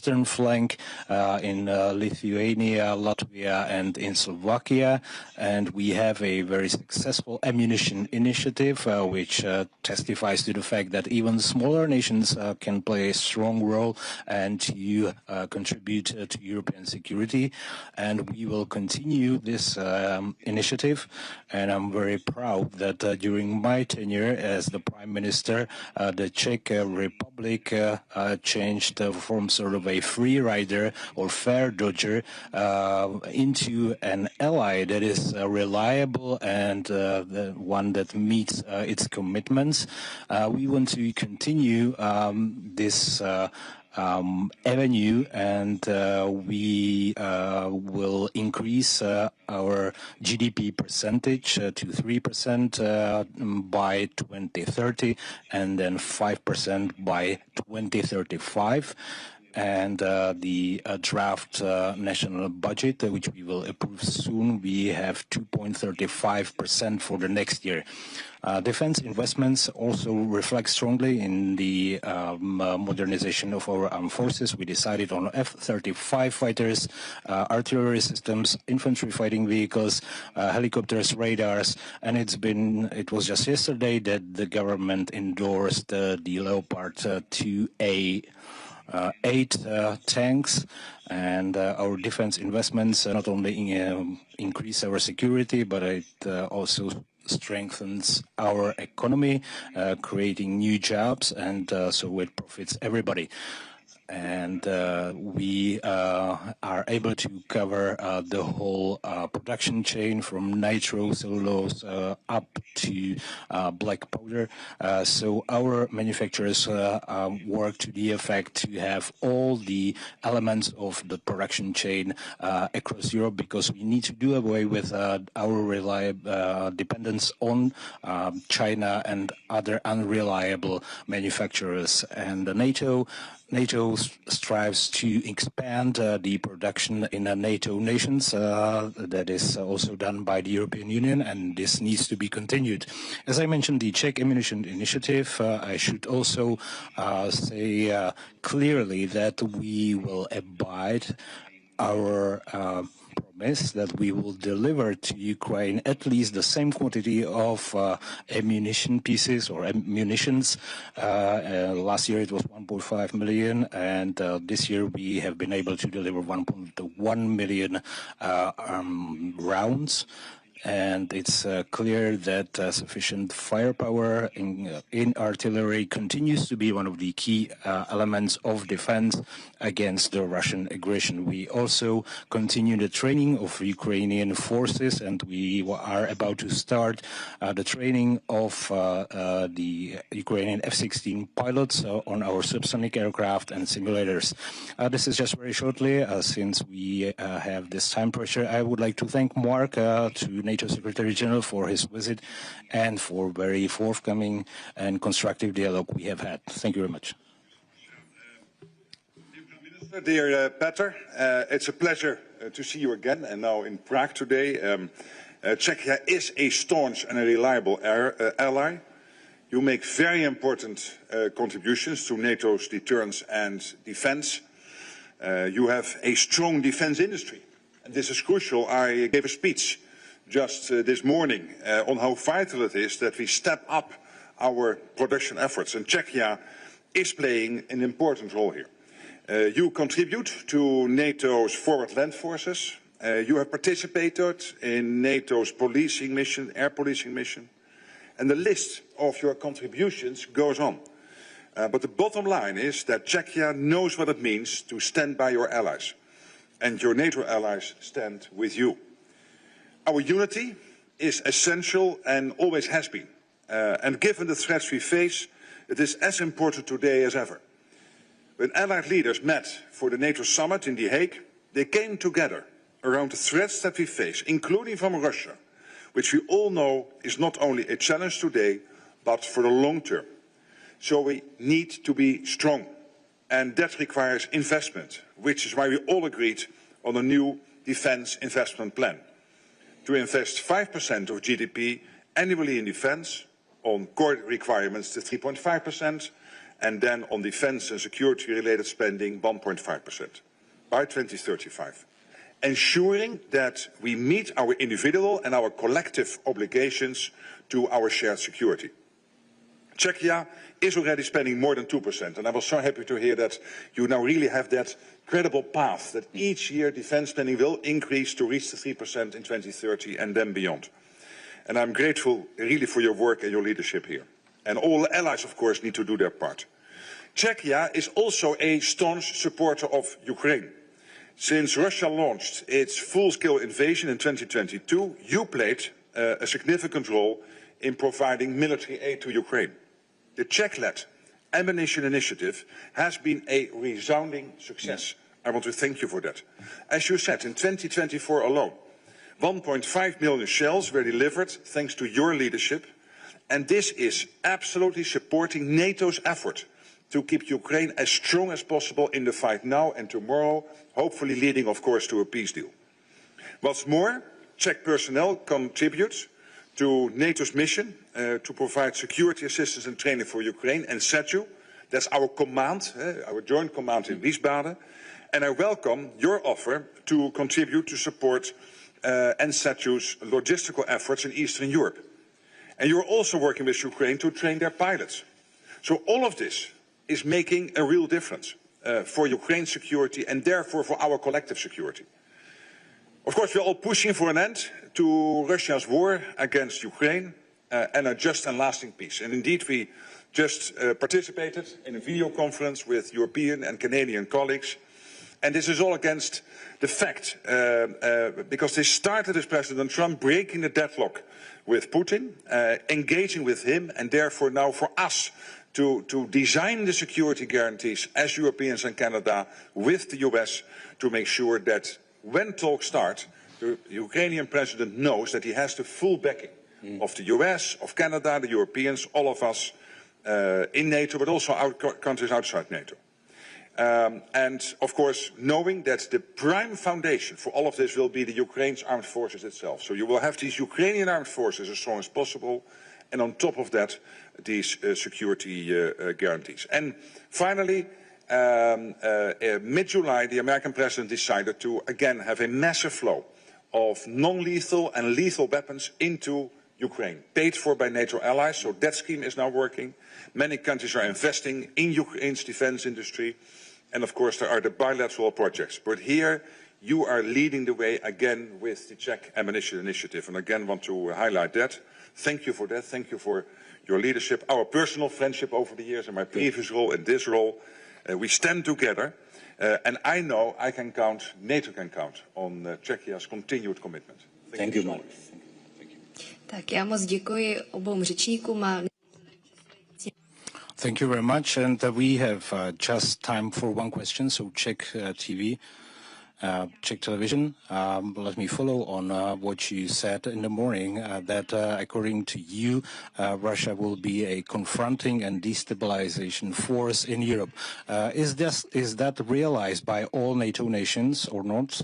eastern flank, in Lithuania, Latvia, and in Slovakia. And we have a very successful ammunition initiative, which testifies to the fact that even smaller nations can play a strong role and to contribute to European security. And we will continue this initiative. And I'm very proud that during my tenure as the Prime Minister, the Czech Republic changed from sort of a free rider or fair dodger into an ally that is reliable and the one that meets its commitments. We want to continue this avenue, and we will increase our GDP percentage to 3% by 2030 and then 5% by 2035. And the draft national budget, which we will approve soon, we have 2.35% for the next year. Defense investments also reflect strongly in the modernization of our armed forces. We decided on F-35 fighters, artillery systems, infantry fighting vehicles, helicopters, radars, and it was just yesterday that the government endorsed the Leopard 2A 8 tanks, and our defense investments not only increase our security, but it also strengthens our economy, creating new jobs, and so it profits everybody. And we are able to cover the whole production chain from nitrocellulose up to black powder. So our manufacturers work to the effect to have all the elements of the production chain across Europe, because we need to do away with our dependence on China and other unreliable manufacturers. And NATO strives to expand the production in NATO nations. That is also done by the European Union, and this needs to be continued. As I mentioned, the Czech Ammunition Initiative, I should also say clearly that we will abide our promise that we will deliver to Ukraine at least the same quantity of ammunition pieces or munitions. Last year it was 1.5 million, and this year we have been able to deliver 1.1 million rounds. And it's clear that sufficient firepower in artillery continues to be one of the key elements of defense against the Russian aggression. We also continue the training of Ukrainian forces, and we are about to start the training of the Ukrainian F-16 pilots on our subsonic aircraft and simulators. This is just very shortly, since we have this time pressure. I would like to thank Mark, to NATO Secretary General, for his visit and for very forthcoming and constructive dialogue we have had. Thank you very much. Dear Petr, it's a pleasure to see you again, and now in Prague today. Czechia is a staunch and a reliable ally. You make very important contributions to NATO's deterrence and defense. You have a strong defense industry, and this is crucial. I gave a speech just this morning on how vital it is that we step up our production efforts, and Czechia is playing an important role here. You contribute to NATO's forward land forces. You have participated in NATO's policing mission, air policing mission, and the list of your contributions goes on. But the bottom line is that Czechia knows what it means to stand by your allies, and your NATO allies stand with you. Our unity is essential and always has been. And given the threats we face, it is as important today as ever. When Allied leaders met for the NATO summit in The Hague, they came together around the threats that we face, including from Russia, which we all know is not only a challenge today, but for the long term. So we need to be strong, and that requires investment, which is why we all agreed on a new defense investment plan. To invest 5% of GDP annually in defense, on core requirements to 3.5%, and then on defense and security-related spending, 1.5% by 2035. Ensuring that we meet our individual and our collective obligations to our shared security. Czechia is already spending more than 2%, and I was so happy to hear that you now really have that credible path, that each year defense spending will increase to reach the 3% in 2030 and then beyond. And I'm grateful really for your work and your leadership here. And all allies, of course, need to do their part. Czechia is also a staunch supporter of Ukraine. Since Russia launched its full-scale invasion in 2022, you played a significant role in providing military aid to Ukraine. The Czech-led ammunition initiative has been a resounding success. I want to thank you for that. As you said, in 2024 alone, 1.5 million shells were delivered thanks to your leadership, and this is absolutely supporting NATO's effort to keep Ukraine as strong as possible in the fight now and tomorrow, hopefully leading, of course, to a peace deal. What's more, Czech personnel contribute to NATO's mission to provide security assistance and training for Ukraine and SETU. That's our command, our joint command in Wiesbaden. And I welcome your offer to contribute to support NSETU's logistical efforts in Eastern Europe. And you're also working with Ukraine to train their pilots. So all of this is making a real difference for Ukraine's security and therefore for our collective security. Of course, we're all pushing for an end to Russia's war against Ukraine and a just and lasting peace. And indeed, we just participated in a video conference with European and Canadian colleagues. And this is all against the fact, because they started as President Trump breaking the deadlock with Putin, engaging with him, and therefore now for us to design the security guarantees as Europeans and Canada with the US to make sure that when talks start, the Ukrainian president knows that he has the full backing of the US, of Canada, the Europeans, all of us in NATO, but also countries outside NATO. And of course, knowing that the prime foundation for all of this will be the Ukraine's armed forces itself. So you will have these Ukrainian armed forces as strong as possible, and on top of that, these security guarantees. And finally, mid-July, the American president decided to again have a massive flow of non-lethal and lethal weapons into Ukraine, paid for by NATO allies. So that scheme is now working. Many countries are investing in Ukraine's defense industry. And of course, there are the bilateral projects. But here, you are leading the way again with the Czech ammunition initiative. And again, want to highlight that. Thank you for that. Thank you for your leadership, our personal friendship over the years, and my previous role and this role. We stand together. And I know I can count, NATO can count on Czechia's continued commitment. Thank you, Mark. Tak, já moc děkuji obou řečníkům a Thank you very much. And we have just time for one question. So Czech TV, Czech television. Let me follow on what you said in the morning, that according to you, Russia will be a confronting and destabilization force in Europe. Is that realized by all NATO nations or not?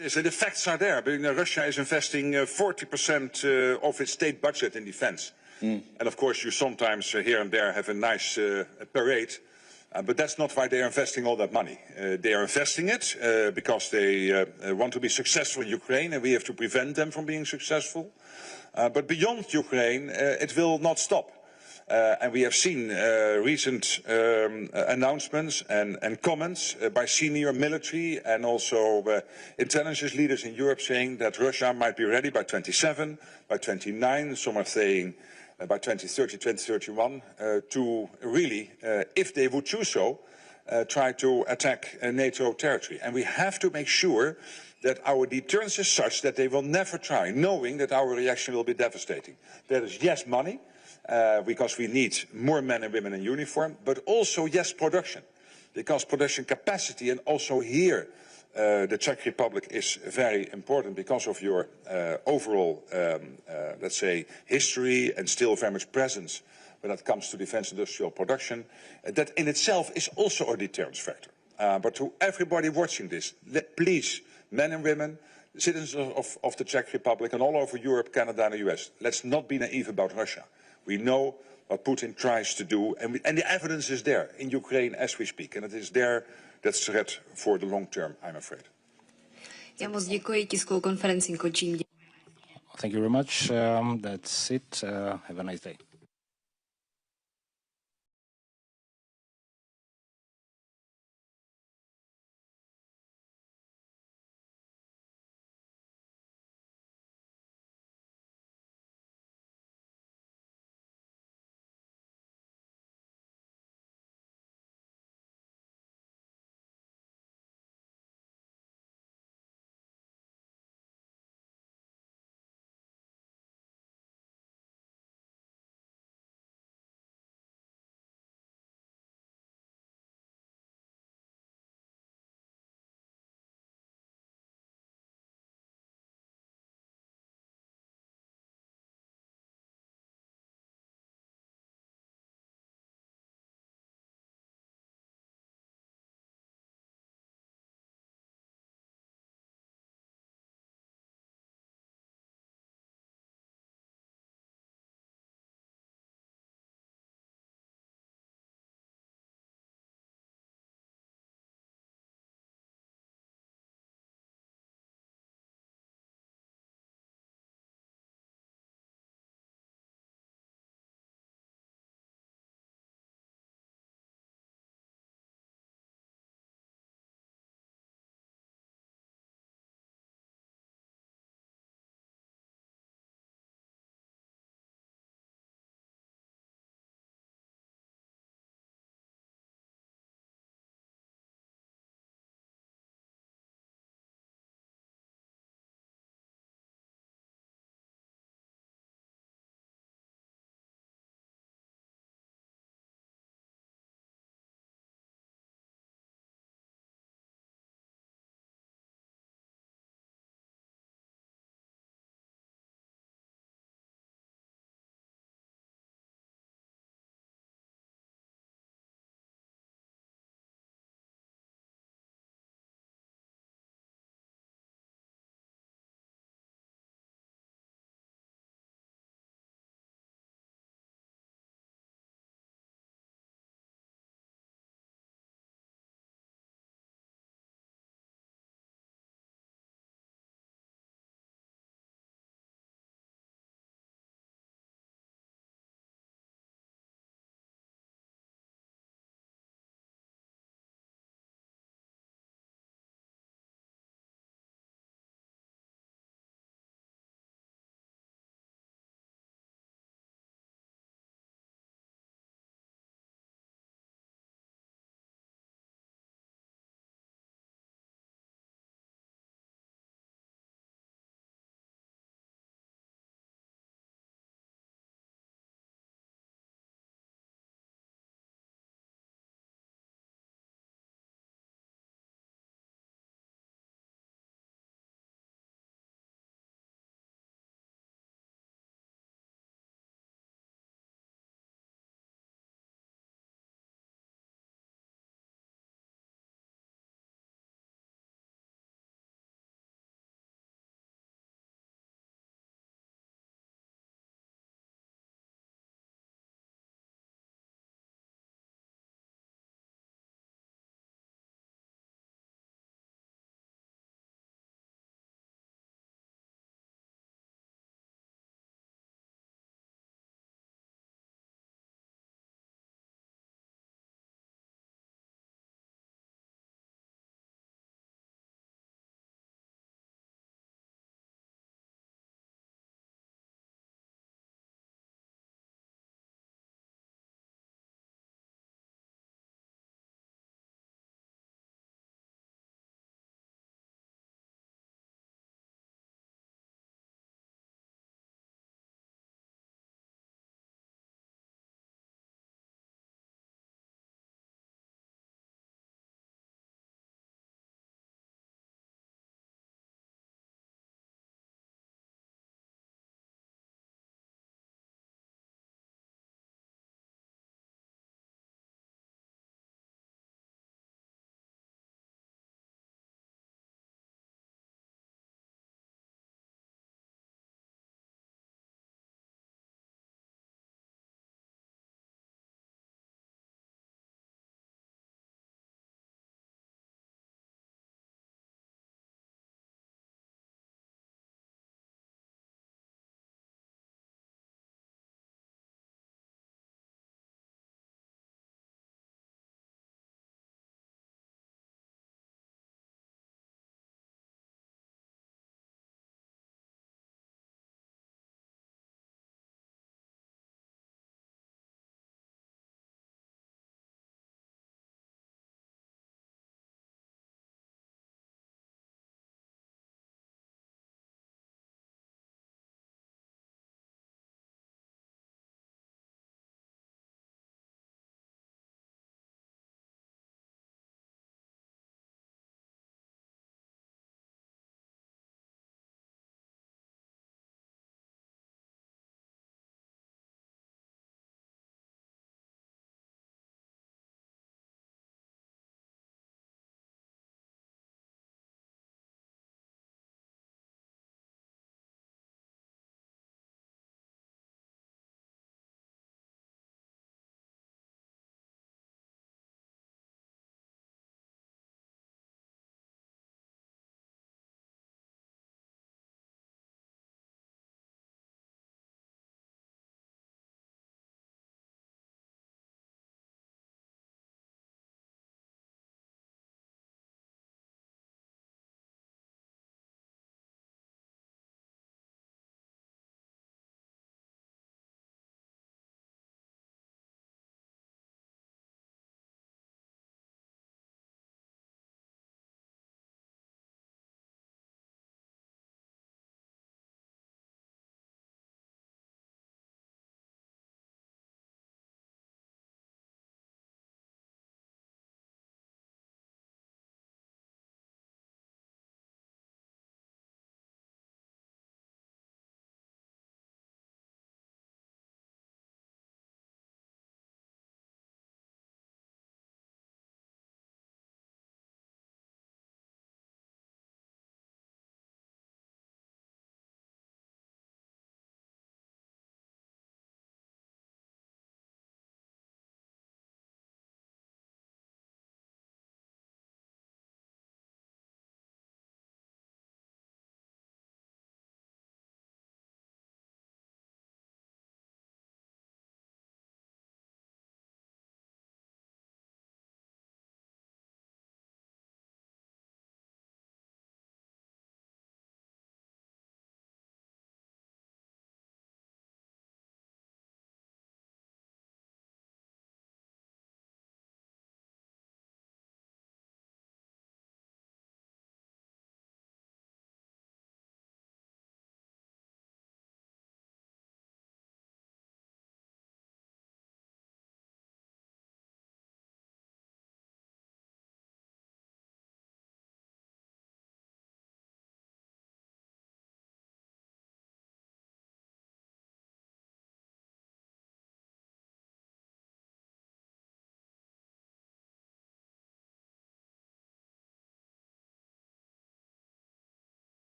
Yes, the facts are there. Russia is investing 40% of its state budget in defense. And of course, you sometimes here and there have a nice parade, but that's not why they are investing all that money. They are investing it because they want to be successful in Ukraine, and we have to prevent them from being successful. But beyond Ukraine, it will not stop. And we have seen recent announcements and comments by senior military and also intelligence leaders in Europe saying that Russia might be ready by 27, by 29. Some are saying by 2030, 2031, to really, if they would choose so, try to attack NATO territory. And we have to make sure that our deterrence is such that they will never try, knowing that our reaction will be devastating. That is, yes, money, because we need more men and women in uniform, but also, yes, production, because production capacity, and also here, the Czech Republic is very important because of your overall, let's say, history and still very much presence when it comes to defense industrial production. That in itself is also a deterrence factor. But to everybody watching this, please, men and women, citizens of the Czech Republic and all over Europe, Canada and the US, let's not be naive about Russia. We know what Putin tries to do, and the evidence is there in Ukraine as we speak, and it is there that threat for the long term, I'm afraid. Já moc děkuji, tiskovou konferenci končím. Thank you very much. That's it. Have a nice day.